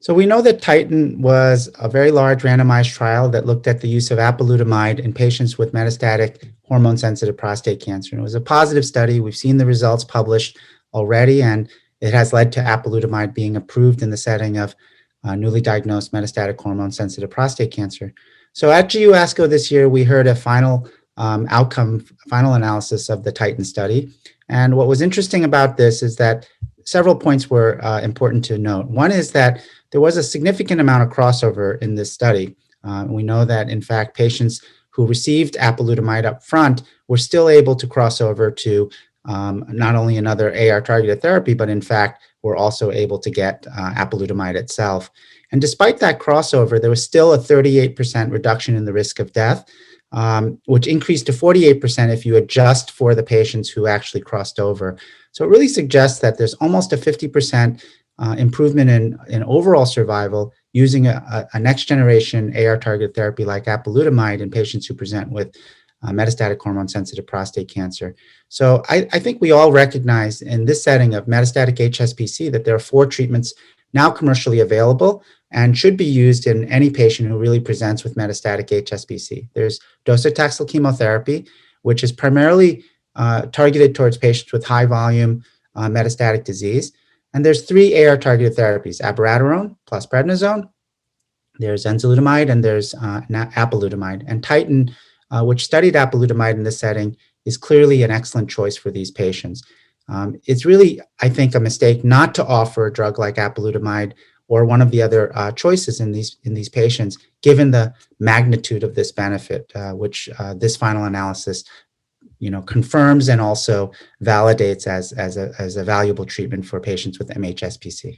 So we know that Titan was a very large randomized trial that looked at the use of apalutamide in patients with metastatic hormone-sensitive prostate cancer. And it was a positive study. We've seen the results published already, and it has led to apalutamide being approved in the setting of newly diagnosed metastatic hormone-sensitive prostate cancer. So at GU ASCO this year, we heard a final final analysis of the Titan study. And what was interesting about this is that several points were important to note. One is that there was a significant amount of crossover in this study. We know that, in fact, patients who received apalutamide up front were still able to cross over to not only another AR-targeted therapy, but in fact, were also able to get apalutamide itself. And despite that crossover, there was still a 38% reduction in the risk of death, which increased to 48% if you adjust for the patients who actually crossed over. So it really suggests that there's almost a 50% improvement in overall survival using a next generation AR targeted therapy like apalutamide in patients who present with metastatic hormone sensitive prostate cancer. So I think we all recognize in this setting of metastatic HSPC that there are 4 treatments now commercially available and should be used in any patient who really presents with metastatic HSPC. There's docetaxel chemotherapy, which is primarily targeted towards patients with high volume metastatic disease. And there's 3 AR-targeted therapies, abiraterone plus prednisone, there's enzalutamide, and there's apalutamide. And Titan, which studied apalutamide in this setting, is clearly an excellent choice for these patients. It's really, I think, a mistake not to offer a drug like apalutamide or one of the other choices in these patients, given the magnitude of this benefit, which this final analysis confirms and also validates as a valuable treatment for patients with mHSPC.